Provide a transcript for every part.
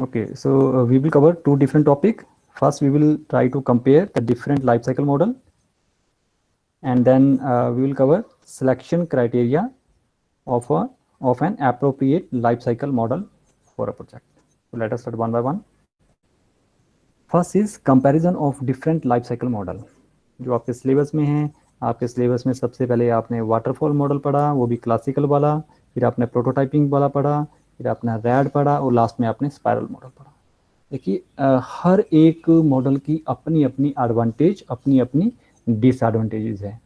Okay, so we will cover two different topic. First, we will try to compare the different life cycle model, and then we will cover selection criteria of an appropriate life cycle model for a project. So let us start one by one. First is comparison of different life cycle model. जो आपके syllabus में है, आपके syllabus में सबसे पहले आपने waterfall model पढ़ा, वो भी क्लासिकल वाला, फिर आपने प्रोटोटाइपिंग वाला पढ़ा, फिर आपने रैड पढ़ा और लास्ट में आपने स्पाइरल मॉडल पढ़ा। देखिए हर एक मॉडल की अपनी अपनी एडवांटेज, अपनी अपनी डिसएडवांटेजेस है,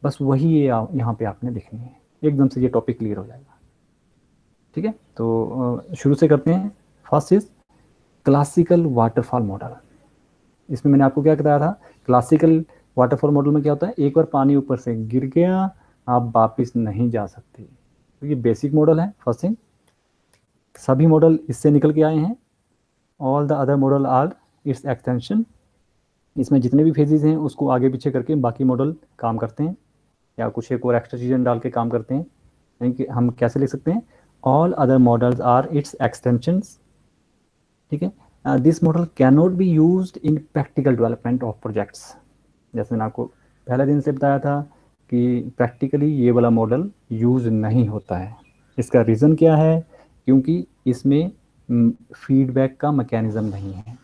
बस वही ये यहाँ पे आपने देखनी है, एकदम से ये टॉपिक क्लियर हो जाएगा। ठीक है, तो शुरू से करते हैं। First is classical waterfall model. इसमें मैंने आपको क्या बताया था, क्लासिकल वाटरफॉल मॉडल में क्या होता है, एक बार पानी ऊपर से गिर गया आप वापिस नहीं जा सकते। तो ये बेसिक मॉडल है। फर्स्ट थिंग, सभी मॉडल इससे निकल के आए हैं। All the other model are its extension. इसमें जितने भी फेजेस हैं उसको आगे पीछे करके बाकी मॉडल काम करते हैं, या कुछ एक और एक्स्ट्रा चीज़ें डाल के काम करते हैं। यानी कि हम कैसे लिख सकते हैं, all other models are its extensions. ठीक है, this model can not be used in practical development of projects. जैसे मैंने आपको पहले दिन से बताया था कि प्रैक्टिकली ये वाला मॉडल यूज़ नहीं होता है। इसका रीज़न क्या है, क्योंकि इसमें फीडबैक का मैकेनिज़्म नहीं है।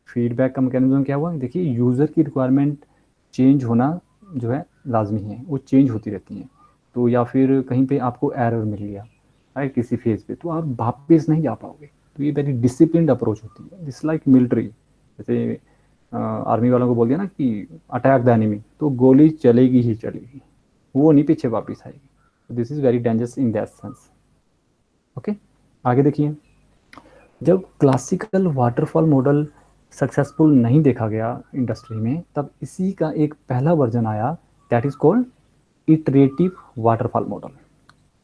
फीडबैक का मैकेनिज़्म क्या हुआ, देखिए यूज़र की रिक्वायरमेंट चेंज होना जो है लाजमी है, वो चेंज होती रहती हैं। तो या फिर कहीं पे आपको एरर मिल गया राइट किसी फेज़ पे, तो आप वापस नहीं जा पाओगे। तो ये वेरी डिसिप्लिन्ड अप्रोच होती है, दिस लाइक मिलिट्री। जैसे आर्मी वालों को बोल दिया ना कि अटैक द एनिमी, तो गोली चलेगी ही चलेगी, वो नहीं पीछे वापस आएगी। This is very dangerous in that sense. Okay, आगे देखिए, जब क्लासिकल वाटरफॉल मॉडल सक्सेसफुल नहीं देखा गया इंडस्ट्री में, तब इसी का एक पहला वर्जन आया, that is called iterative waterfall model.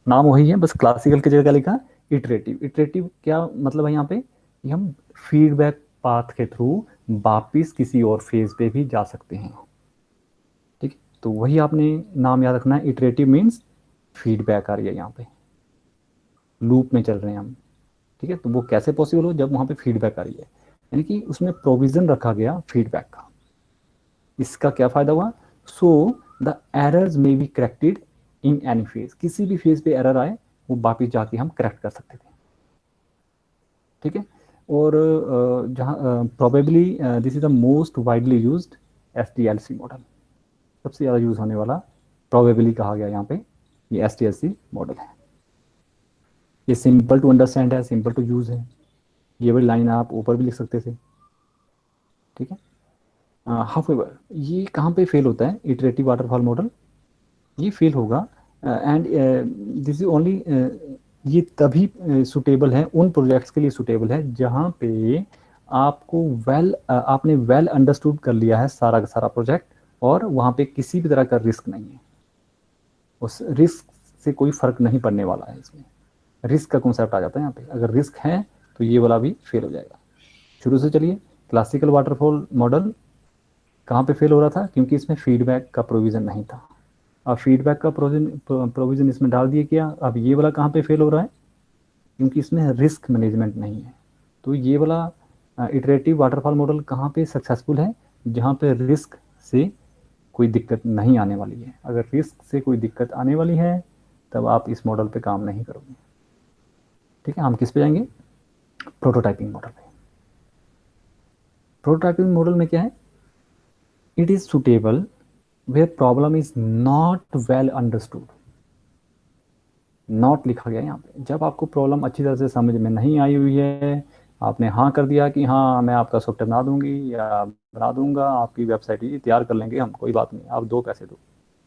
नाम वही है, बस क्लासिकल की जगह क्या लिखा, इटरेटिव। इटरेटिव क्या मतलब है यहाँ पे, कि हम फीडबैक पाथ के थ्रू वापिस किसी और फेज पे भी जा सकते हैं। ठीक है, तो वही आपने नाम याद रखना है, इटरेटिव मीन्स फीडबैक आ रही है यहाँ पे, लूप में चल रहे हैं हम। ठीक है, तो वो कैसे पॉसिबल हो, जब वहाँ पे फीडबैक आ रही है, यानी कि उसमें प्रोविजन रखा गया फीडबैक का। इसका क्या फायदा हुआ, सो द एरर्स में be corrected in any phase. किसी भी फेज पे एरर आए वो वापिस जाके हम करेक्ट कर सकते थे। ठीक है, और जहाँ probably this is the most widely used SDLC model. सबसे ज़्यादा यूज होने वाला प्रोबेबली कहा गया यहाँ पे, ये SDLC मॉडल है। ये सिंपल टू अंडरस्टैंड है, सिंपल टू यूज़ है। ये वाली लाइन आप ऊपर भी लिख सकते थे। ठीक है, हाउएवर ये कहाँ पे फेल होता है, इटरेटिव वाटरफॉल मॉडल ये फेल होगा, एंड दिस इज ओनली, ये तभी सुटेबल है, उन प्रोजेक्ट्स के लिए सुटेबल है जहाँ पे आपको आपने वेल अंडरस्टूड कर लिया है सारा का सारा प्रोजेक्ट, और वहाँ पे किसी भी तरह का रिस्क नहीं है। उस रिस्क से कोई फर्क नहीं पड़ने वाला है। इसमें रिस्क का कॉन्सेप्ट आ जाता है यहाँ पे, अगर रिस्क है तो ये वाला भी फेल हो जाएगा। शुरू से चलिए, क्लासिकल वाटरफॉल मॉडल कहाँ पे फेल हो रहा था, क्योंकि इसमें फीडबैक का प्रोविज़न नहीं था। अब फीडबैक का प्रोविज़न इसमें डाल दिए क्या, अब ये वाला कहाँ पे फेल हो रहा है, क्योंकि इसमें रिस्क मैनेजमेंट नहीं है। तो ये वाला इटरेटिव वाटरफॉल मॉडल कहाँ पे सक्सेसफुल है, जहाँ पे रिस्क से कोई दिक्कत नहीं आने वाली है। अगर रिस्क से कोई दिक्कत आने वाली है तब आप इस मॉडल पे काम नहीं करोगे। ठीक है, हम किस पे जाएंगे, प्रोटोटाइपिंग मॉडल पे। प्रोटोटाइपिंग मॉडल में क्या है, it is suitable where problem is not well understood. Not लिखा गया यहाँ पे, जब आपको प्रॉब्लम अच्छी तरह से समझ में नहीं आई हुई है, आपने हाँ कर दिया कि हाँ मैं आपका सॉफ्टवेयर बना दूंगी या बना दूंगा, आपकी वेबसाइट ही तैयार कर लेंगे हम, कोई बात नहीं, आप दो पैसे दो,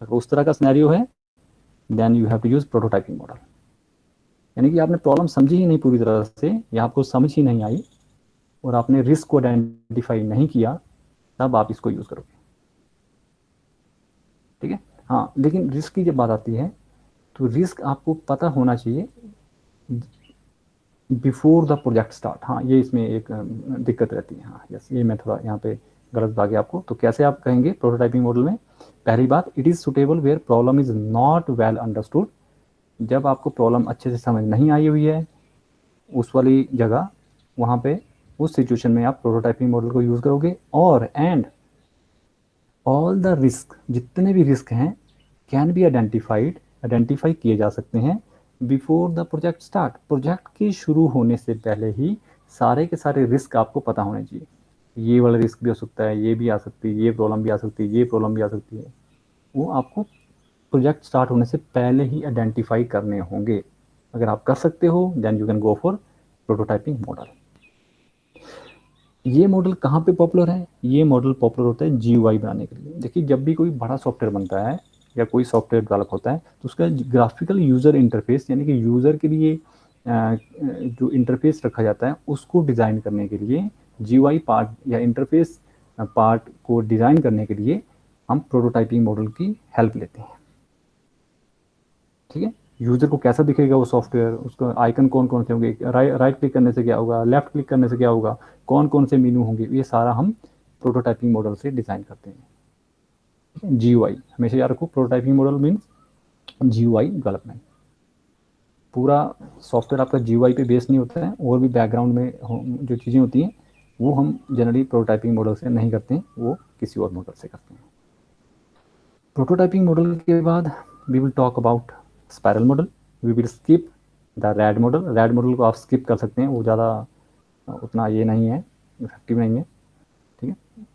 अगर उस तरह का सिनेरियो है then you have to use prototyping model. यानी कि आपने प्रॉब्लम समझी ही नहीं पूरी तरह से, या आपको समझ ही नहीं आई और आपने रिस्क को आइडेंटिफाई नहीं किया, तब आप इसको यूज करोगे। ठीक है, हाँ, लेकिन रिस्क की जब बात आती है तो रिस्क आपको पता होना चाहिए बिफोर द प्रोजेक्ट स्टार्ट। हाँ, ये इसमें एक दिक्कत रहती है। हाँ यस, ये मैं थोड़ा यहाँ पे गलत बता गया आपको। तो कैसे आप कहेंगे प्रोटोटाइपिंग मॉडल में, पहली बात, it is suitable where problem is not well understood. जब आपको प्रॉब्लम अच्छे से समझ नहीं आई हुई है, उस वाली जगह वहाँ पे उस सिचुएशन में आप प्रोटोटाइपिंग मॉडल को यूज़ करोगे। और एंड ऑल द रिस्क, जितने भी रिस्क हैं, कैन बी आइडेंटिफाई किए जा सकते हैं before the project start. Project के शुरू होने से पहले ही सारे के सारे रिस्क आपको पता होने चाहिए। ये वाला रिस्क भी हो सकता है, ये भी आ सकती है, ये प्रॉब्लम भी आ सकती है, ये प्रॉब्लम भी आ सकती है। वो आपको प्रोजेक्ट स्टार्ट होने से पहले ही आइडेंटिफाई करने होंगे। अगर आप कर सकते हो then you can go for prototyping model. ये मॉडल कहाँ पे पॉपुलर है? ये मॉडल पॉपुलर होता है जीयूआई बनाने के लिए। देखिए, जब भी कोई बड़ा सॉफ्टवेयर बनता है या कोई सॉफ्टवेयर डेवलप होता है तो उसका ग्राफिकल यूज़र इंटरफेस, यानी कि यूज़र के लिए जो इंटरफेस रखा जाता है उसको डिज़ाइन करने के लिए, जीयूआई पार्ट या इंटरफेस पार्ट को डिज़ाइन करने के लिए हम प्रोटोटाइपिंग मॉडल की हेल्प लेते हैं। ठीक है, यूजर को कैसा दिखेगा वो सॉफ्टवेयर, उसका आइकन कौन कौन से होंगे, राइट क्लिक करने से क्या होगा, लेफ्ट क्लिक करने से क्या होगा, कौन कौन से मेनू होंगे, ये सारा हम प्रोटोटाइपिंग मॉडल से डिज़ाइन करते हैं। जीयूआई हमेशा याद रखो, prototyping model means GUI development. पूरा सॉफ्टवेयर आपका जीयूआई पे बेस नहीं होता है, और भी बैकग्राउंड में जो चीज़ें होती हैं वो हम जनरली प्रोटोटाइपिंग मॉडल से नहीं करते हैं, वो किसी और मॉडल से करते हैं। प्रोटोटाइपिंग मॉडल के बाद we will talk about spiral model. We will skip the RAD model. RAD model को आप स्किप कर सकते हैं, वो ज़्यादा उतना ये नहीं है, इफेक्टिव नहीं है। ठीक है,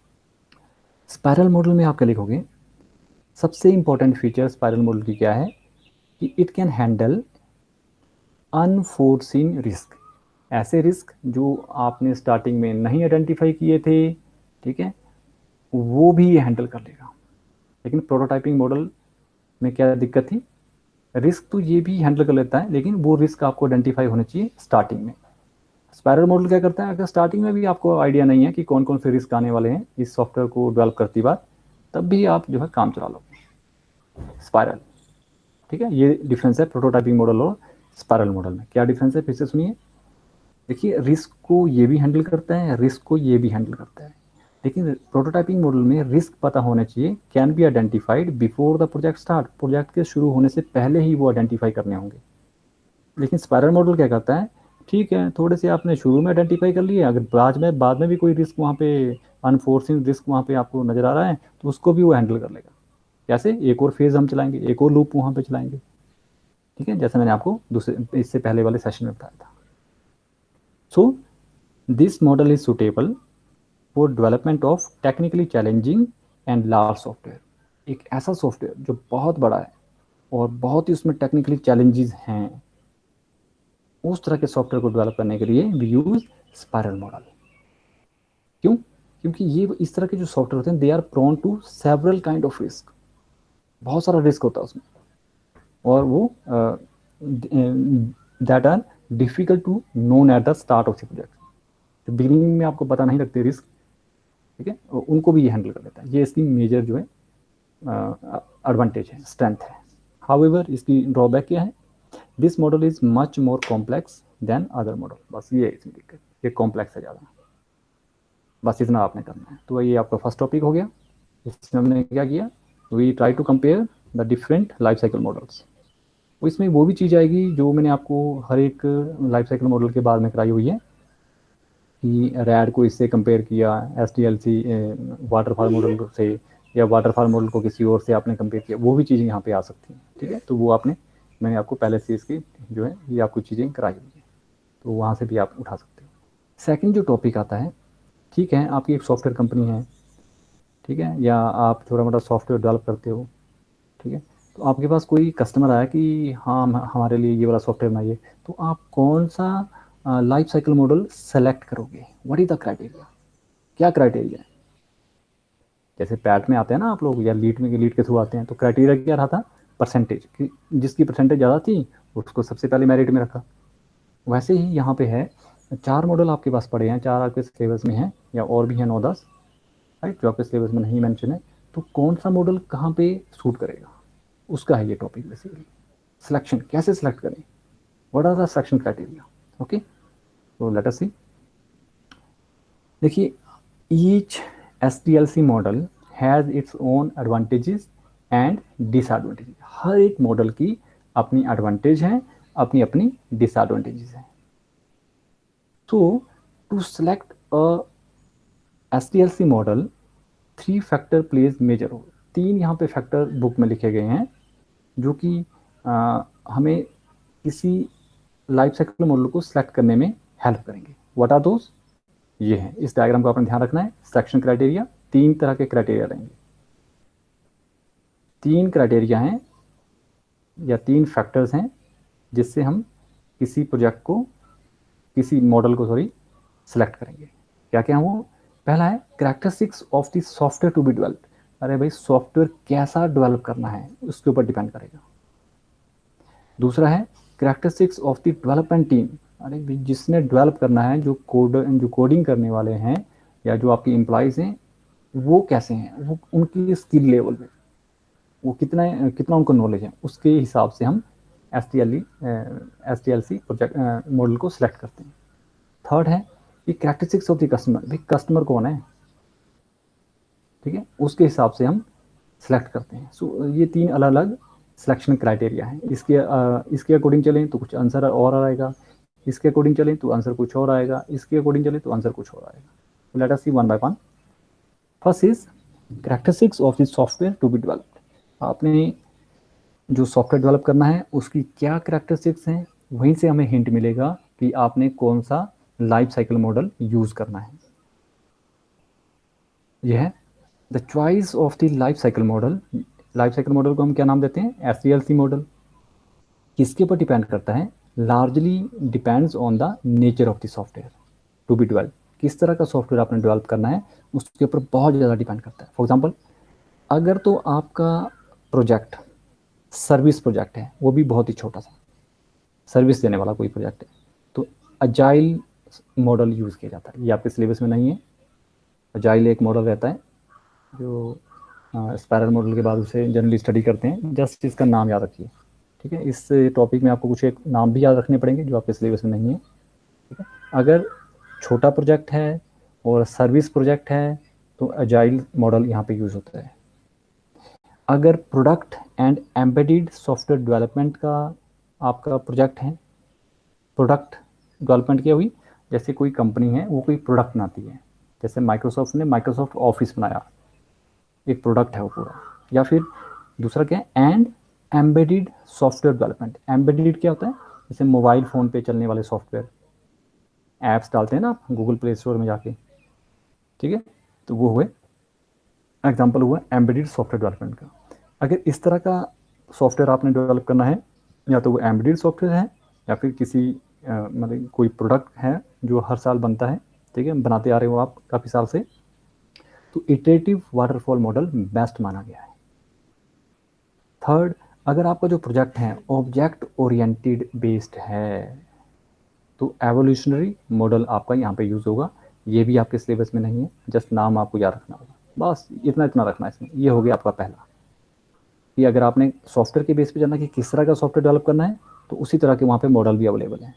स्पाइरल मॉडल में आप क्या लिखोगे? सबसे इंपॉर्टेंट फीचर स्पाइरल मॉडल की क्या है कि it can handle unforeseen risk. ऐसे रिस्क जो आपने स्टार्टिंग में नहीं आइडेंटिफाई किए थे, ठीक है, वो भी ये हैंडल कर लेगा। लेकिन प्रोटोटाइपिंग मॉडल में क्या दिक्कत थी? रिस्क तो ये भी हैंडल कर लेता है, लेकिन वो रिस्क आपको आइडेंटिफाई होने चाहिए स्टार्टिंग में। स्पाइरल मॉडल क्या करता है, अगर स्टार्टिंग में भी आपको आइडिया नहीं है कि कौन कौन से रिस्क आने वाले हैं इस सॉफ्टवेयर को डेवलप करती बात, तब भी आप जो है काम चला लोगे स्पाइरल। ठीक है, ये डिफरेंस है प्रोटोटाइपिंग मॉडल और स्पाइरल मॉडल में। क्या डिफरेंस है फिर से सुनिए। देखिए, रिस्क को ये भी हैंडल करता है, रिस्क को ये भी हैंडल करता है, लेकिन प्रोटोटाइपिंग मॉडल में रिस्क पता होना चाहिए, can be identified before the project start. Project के शुरू होने से पहले ही वो आइडेंटिफाई करने होंगे। लेकिन स्पाइरल मॉडल क्या करता है, ठीक है, थोड़े से आपने शुरू में आइडेंटिफाई कर लिए, अगर बाद में भी कोई रिस्क वहाँ पे, अनफोर्सिन रिस्क वहाँ पे आपको नज़र आ रहा है, तो उसको भी वो हैंडल कर लेगा। कैसे? एक और फेज़ हम चलाएंगे, एक और लूप वहाँ पे चलाएंगे। ठीक है, जैसे मैंने आपको दूसरे इससे पहले वाले सेशन में बताया था। So this model is suitable for development of technically challenging and large software. एक ऐसा सॉफ्टवेयर जो बहुत बड़ा है और बहुत ही उसमें टेक्निकली चैलेंजेस हैं, उस तरह के सॉफ्टवेयर को डेवलप करने के लिए वी यूज स्पाइरल मॉडल। क्यों? क्योंकि ये इस तरह के जो सॉफ्टवेयर होते हैं they are prone to several kind of risk. बहुत सारा रिस्क होता है उसमें, और वो that are difficult to known at the start of the project. तो बिगिनिंग में आपको पता नहीं लगते रिस्क, ठीक है, उनको भी ये हैंडल कर लेता है। ये इसकी मेजर जो है एडवांटेज है, स्ट्रेंथ है। हाउएवर इसकी ड्रॉबैक क्या है? This model is much more complex than other model. बस ये है इसमें दिक्कत, ये कॉम्प्लेक्स है ज़्यादा। बस इतना आपने करना है। तो ये आपका फर्स्ट टॉपिक हो गया। इसमें हमने क्या किया, we try to compare the different life cycle models. तो इसमें वो भी चीज़ आएगी जो मैंने आपको हर एक लाइफ साइकिल मॉडल के बाद में कराई हुई है, कि रैड को इससे कंपेयर किया, SDLC वाटरफॉल मॉडल से, या वाटरफॉल मॉडल को किसी और से आपने कंपेयर किया, वो भी चीज़ें यहाँ पे आ सकती हैं। ठीक है, तो वो मैंने आपको पहले से इसकी जो है ये आपको चीज़ें कराई हुई है, तो वहाँ से भी आप उठा सकते हो। सेकंड जो टॉपिक आता है, ठीक है, आपकी एक सॉफ्टवेयर कंपनी है, ठीक है, या आप थोड़ा मोटा सॉफ्टवेयर डेवलप करते हो, ठीक है, तो आपके पास कोई कस्टमर आया कि हाँ हमारे लिए ये वाला सॉफ्टवेयर बनाइए, तो आप कौन सा लाइफ साइकिल मॉडल सेलेक्ट करोगे? What is the criteria? क्या क्राइटेरिया है? जैसे पैट में आते हैं ना आप लोग, या लीड के थ्रू आते हैं, तो क्राइटेरिया क्या रहा था? परसेंटेज, कि जिसकी परसेंटेज ज़्यादा थी उसको सबसे पहले मेरिट में रखा। वैसे ही यहाँ पे है, 4 मॉडल आपके पास पड़े हैं, 4 आपके सिलेबस में हैं, या और भी हैं 9-10, राइट, जो आपके सिलेबस में नहीं मेंशन है। तो कौन सा मॉडल कहाँ पे सूट करेगा, उसका है ये टॉपिक बेसिकली। सिलेक्शन कैसे सिलेक्ट करें, what are the selection criteria? Okay, तो लेट अस सी। देखिए, each SDLC model has its own advantages and disadvantages. हर एक मॉडल की अपनी एडवांटेज है, अपनी अपनी डिसएडवांटेजेस हैं। तो to select a SDLC model 3 factor plays major role. 3 यहाँ पे फैक्टर बुक में लिखे गए हैं जो कि हमें किसी लाइफ साइकिल मॉडल को सिलेक्ट करने में हेल्प करेंगे। What are those? ये हैं। इस डायग्राम को आपने ध्यान रखना है। सिलेक्शन क्राइटेरिया, 3 तरह के क्राइटेरिया रहेंगे। 3 क्राइटेरिया हैं या 3 फैक्टर्स हैं जिससे हम किसी प्रोजेक्ट को, किसी मॉडल को सिलेक्ट करेंगे। क्या क्या वो? पहला है characteristics of the software to be developed. अरे भाई, सॉफ्टवेयर कैसा डेवलप करना है उसके ऊपर डिपेंड करेगा। दूसरा है characteristics of the development team. अरे भाई, जिसने डेवलप करना है, जो कोडिंग करने वाले हैं या जो आपके एम्प्लॉयज़ हैं, वो कैसे हैं, वो उनकी स्किल लेवल पे, वो कितना उनको नॉलेज है, उसके हिसाब से हम SDLC प्रोजेक्ट मॉडल को सिलेक्ट करते हैं। थर्ड है कि कैरेक्टरिस्टिक्स ऑफ द कस्टमर। भाई, कस्टमर कौन है, ठीक है, उसके हिसाब से हम सिलेक्ट करते हैं। सो ये 3 अलग अलग सिलेक्शन क्राइटेरिया हैं। इसके अकॉर्डिंग चलें तो कुछ आंसर और आएगा, इसके अकॉर्डिंग चलें तो आंसर कुछ और आएगा, इसके अकॉर्डिंग चलें तो आंसर कुछ और आएगा। Let us see one by one. First is characteristics of the software to be developed. आपने जो सॉफ्टवेयर डेवलप करना है उसकी क्या कैरेक्टरिस्टिक्स हैं, वहीं से हमें हिंट मिलेगा कि आपने कौन सा लाइफ साइकिल मॉडल यूज करना है। यह है the choice of the life cycle model. Life cycle model को हम क्या नाम देते हैं? SDLC model. किसके ऊपर डिपेंड करता है? Largely depends on the nature of the software to be develop. किस तरह का सॉफ्टवेयर आपने डेवलप करना है उसके ऊपर बहुत ज़्यादा डिपेंड करता है। फॉर एग्जाम्पल, अगर तो आपका प्रोजेक्ट सर्विस प्रोजेक्ट है, वो भी बहुत ही छोटा सा सर्विस देने वाला कोई प्रोजेक्ट है, तो अजाइल मॉडल यूज़ किया जाता है। ये आपके सिलेबस में नहीं है। अजाइल एक मॉडल रहता है जो स्पाइरल मॉडल के बाद उसे जनरली स्टडी करते हैं। जस्ट इसका नाम याद रखिए, ठीक है। इस टॉपिक में आपको कुछ एक नाम भी याद रखने पड़ेंगे जो आपके सिलेबस में नहीं है, ठीक है। अगर छोटा प्रोजेक्ट है और सर्विस प्रोजेक्ट है तो अजाइल मॉडल यहाँ पे यूज़ होता है। अगर product and embedded software development का आपका प्रोजेक्ट है, प्रोडक्ट डेवलपमेंट क्या हुई, जैसे कोई कंपनी है वो कोई प्रोडक्ट बनाती है, जैसे माइक्रोसॉफ्ट ने माइक्रोसॉफ्ट ऑफिस बनाया, एक प्रोडक्ट है वो पूरा। या फिर दूसरा क्या है? And embedded software development. Embedded क्या होता है? जैसे मोबाइल फ़ोन पे चलने वाले सॉफ्टवेयर, ऐप्स डालते हैं ना आप गूगल प्ले स्टोर में जाके, ठीक है, तो वो हुए एग्जाम्पल हुआ एम्बेडेड सॉफ्टवेयर डेवलपमेंट का। अगर इस तरह का सॉफ्टवेयर आपने डेवलप करना है, या तो वो एम्बेडेड सॉफ्टवेयर है या फिर किसी मतलब कोई प्रोडक्ट है जो हर साल बनता है, ठीक है, बनाते आ रहे हो आप काफ़ी साल से, तो इटरेटिव वाटरफॉल मॉडल बेस्ट माना गया है। थर्ड, अगर आपका जो प्रोजेक्ट है ऑब्जेक्ट ओरिएंटेड बेस्ड है तो एवोल्यूशनरी मॉडल आपका यहाँ पे यूज़ होगा। ये भी आपके सिलेबस में नहीं है, जस्ट नाम आपको याद रखना होगा, बस इतना इतना रखना है इसमें। ये हो गया आपका पहला कि अगर आपने सॉफ्टवेयर के बेस पे जानना कि किस तरह का सॉफ्टवेयर डेवलप करना है तो उसी तरह के वहाँ पे मॉडल भी अवेलेबल हैं,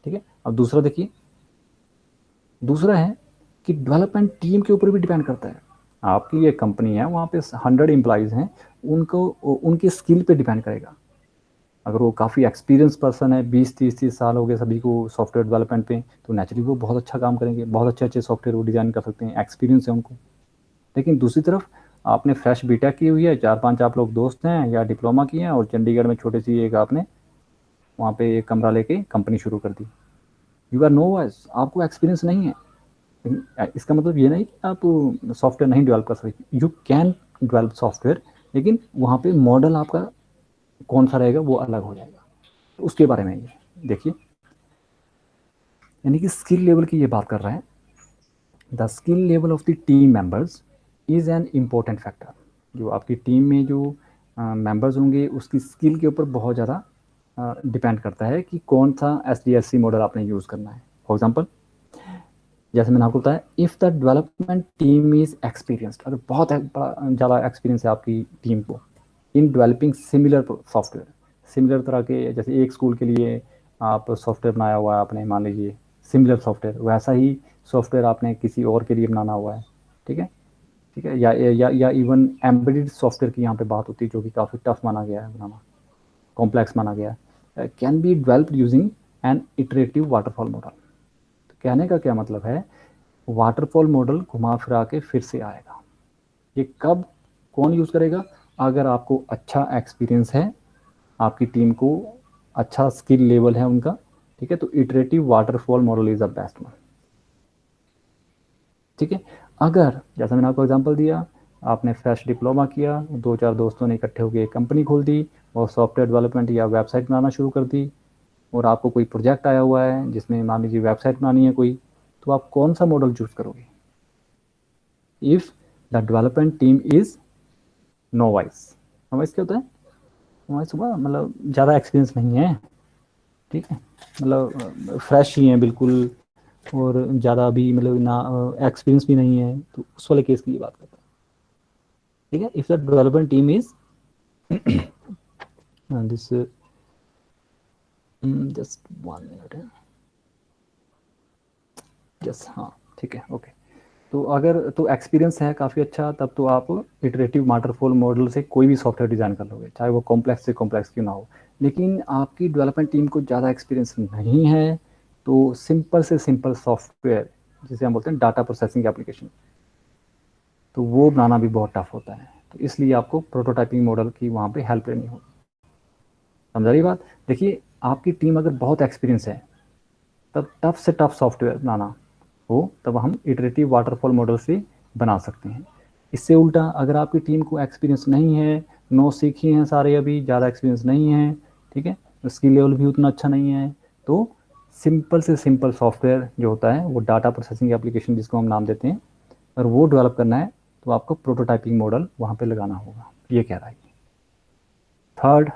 ठीक है। अब दूसरा देखिए, दूसरा है कि डेवलपमेंट टीम के ऊपर भी डिपेंड करता है। आपकी ये कंपनी है, वहाँ पे 100 एम्प्लॉयज़ हैं, उनको उनकी स्किल पे डिपेंड करेगा। अगर वो काफ़ी एक्सपीरियंस पर्सन है, 20-30 साल हो गए सभी को सॉफ्टवेयर डेवलपमेंट पे, तो नेचुरली वो बहुत अच्छा काम करेंगे, बहुत अच्छे अच्छे सॉफ्टवेयर वो डिज़ाइन कर सकते हैं, एक्सपीरियंस है उनको। लेकिन दूसरी तरफ आपने फ्रेश बीटेक की हुई है, 4-5 आप लोग दोस्त हैं या डिप्लोमा किए हैं और चंडीगढ़ में छोटी सी एक आपने वहाँ पे एक कमरा लेके कंपनी शुरू कर दी। यू आर नो वाइज, आपको एक्सपीरियंस नहीं है। इसका मतलब ये नहीं कि आप सॉफ्टवेयर नहीं डेवलप कर सकते, यू कैन डेवलप सॉफ्टवेयर, लेकिन वहाँ पे मॉडल आपका कौन सा रहेगा वो अलग हो जाएगा। तो उसके बारे में ये देखिए, यानी कि स्किल लेवल की ये बात कर रहा है। The skill level of the team members is an important factor. जो आपकी टीम में जो मेंबर्स होंगे उसकी स्किल के ऊपर बहुत ज़्यादा डिपेंड करता है कि कौन सा SDLC मॉडल आपने यूज़ करना है। फॉर एग्जांपल, जैसे मैंने आपको बताया, if the development team is experienced, अगर बहुत ज़्यादा एक्सपीरियंस है आपकी टीम को in developing similar software, similar तरह के, जैसे एक स्कूल के लिए आप सॉफ्टवेयर बनाया हुआ है आपने, मान लीजिए सिमिलर सॉफ्टवेयर, वैसा ही सॉफ्टवेयर आपने किसी और के लिए बनाना हुआ है, ठीक है, ठीक है। या इवन एम्बेडेड सॉफ्टवेयर की यहाँ पे बात होती है जो कि काफ़ी टफ माना गया है बनाना, कॉम्प्लेक्स माना गया है, can be developed using an iterative waterfall model. कहने का क्या मतलब है, वाटरफॉल मॉडल घुमा फिरा के फिर से आएगा। ये कब कौन यूज़ करेगा? अगर आपको अच्छा एक्सपीरियंस है, आपकी टीम को अच्छा स्किल लेवल है उनका, ठीक है, तो iterative waterfall model is the best one. ठीक है, अगर जैसा मैंने आपको एग्जांपल दिया, आपने फ्रेश डिप्लोमा किया, 2-4 दोस्तों ने इकट्ठे होकर एक कंपनी खोल दी और सॉफ्टवेयर डेवलपमेंट या वेबसाइट बनाना शुरू कर दी, और आपको कोई प्रोजेक्ट आया हुआ है जिसमें मान लीजिए वेबसाइट बनानी है कोई, तो आप कौन सा मॉडल चूज करोगे? If the development team is novice. Novice क्या होता है? नोवाइस हुआ मतलब ज़्यादा एक्सपीरियंस नहीं है, ठीक है, मतलब फ्रेश ही है बिल्कुल, और ज़्यादा अभी मतलब ना एक्सपीरियंस भी नहीं है, तो उस वाले केस की ये बात करता है। ठीक है, if the development team is this just 1 minute है, यस, हाँ ठीक है, ओके। तो अगर तो एक्सपीरियंस है काफ़ी अच्छा, तब तो आप इटरेटिव वाटरफॉल मॉडल से कोई भी सॉफ्टवेयर डिज़ाइन कर लोगे, चाहे वो कॉम्प्लेक्स से कॉम्प्लेक्स क्यों ना हो। लेकिन आपकी डेवलपमेंट टीम को ज़्यादा एक्सपीरियंस नहीं है, तो सिंपल से सिंपल सॉफ्टवेयर जिसे हम बोलते हैं डाटा प्रोसेसिंग एप्लीकेशन, तो वो बनाना भी बहुत टफ होता है। तो इसलिए आपको प्रोटोटाइपिंग मॉडल की वहाँ पे हेल्प लेनी होगी। समझा रही बात? देखिए, आपकी टीम अगर बहुत एक्सपीरियंस है, तब टफ से टफ सॉफ्टवेयर बनाना हो, तब हम इटरेटिव वाटरफॉल मॉडल से बना सकते हैं। इससे उल्टा अगर आपकी टीम को एक्सपीरियंस नहीं है, नो सीखी हैं सारे, अभी ज़्यादा एक्सपीरियंस नहीं है, ठीक है, स्किल लेवल भी उतना अच्छा नहीं है, तो सिंपल से सिंपल सॉफ्टवेयर जो होता है वो डाटा प्रोसेसिंग एप्लीकेशन जिसको हम नाम देते हैं, अगर वो डेवलप करना है तो आपको प्रोटोटाइपिंग मॉडल वहाँ पे लगाना होगा, ये कह रहा है। Third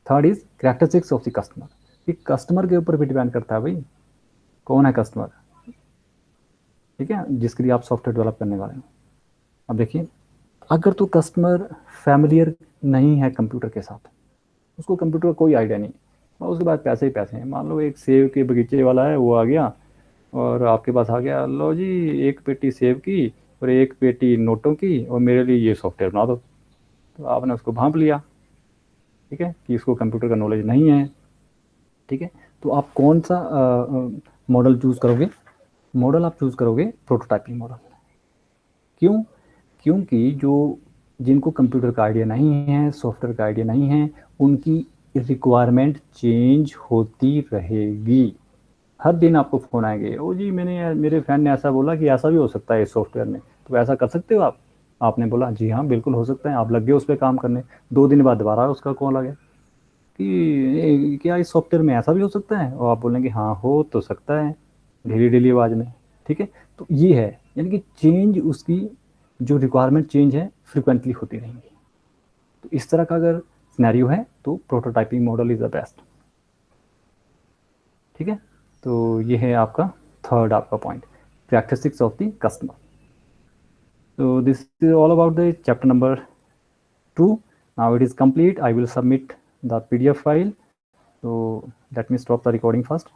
third is characteristics of the customer. ये कस्टमर के ऊपर भी डिपेंड करता है भाई, कौन है कस्टमर, ठीक है, जिसके लिए आप सॉफ्टवेयर डेवलप करने वाले हैं। अब देखिए, अगर तो कस्टमर फैमिलियर नहीं है कंप्यूटर के साथ, उसको कंप्यूटर का कोई आइडिया नहीं, और उसके बाद पैसे ही पैसे हैं, मान लो एक सेब के बगीचे वाला है, वो आ गया और आपके पास आ गया, लो जी एक पेटी सेब की और एक पेटी नोटों की, और मेरे लिए ये सॉफ्टवेयर बना दो, तो आपने उसको भांप लिया, ठीक है, कि इसको कंप्यूटर का नॉलेज नहीं है, ठीक है। तो आप कौन सा मॉडल चूज़ करोगे? मॉडल आप चूज़ करोगे प्रोटोटाइपिंग मॉडल। क्यों? क्योंकि जो जिनको कंप्यूटर का आइडिया नहीं है, सॉफ्टवेयर का आइडिया नहीं है, उनकी रिक्वायरमेंट चेंज होती रहेगी। हर दिन आपको फ़ोन आएंगे, ओ जी मेरे फ्रेंड ने ऐसा बोला कि ऐसा भी हो सकता है इस सॉफ्टवेयर में, तो ऐसा कर सकते हो आप? आपने बोला जी हाँ बिल्कुल हो सकता है, आप लग गए उस पर काम करने, 2 दिन बाद दोबारा उसका कॉल आ गया कि क्या इस सॉफ्टवेयर में ऐसा भी हो सकता है, और आप बोलेंगे हाँ हो तो सकता है, ढीली ढीली आवाज़ में, ठीक है। तो ये है, यानी कि चेंज, उसकी जो रिक्वायरमेंट चेंज है फ्रिक्वेंटली होती रहेंगी। तो इस तरह का अगर सिनेरियो है तो prototyping model is the best, ठीक है। तो ये है आपका थर्ड आपका point, characteristics of the customer. So this is all about the chapter number 2. Now it is complete. I will submit the PDF file. So let me stop the recording first.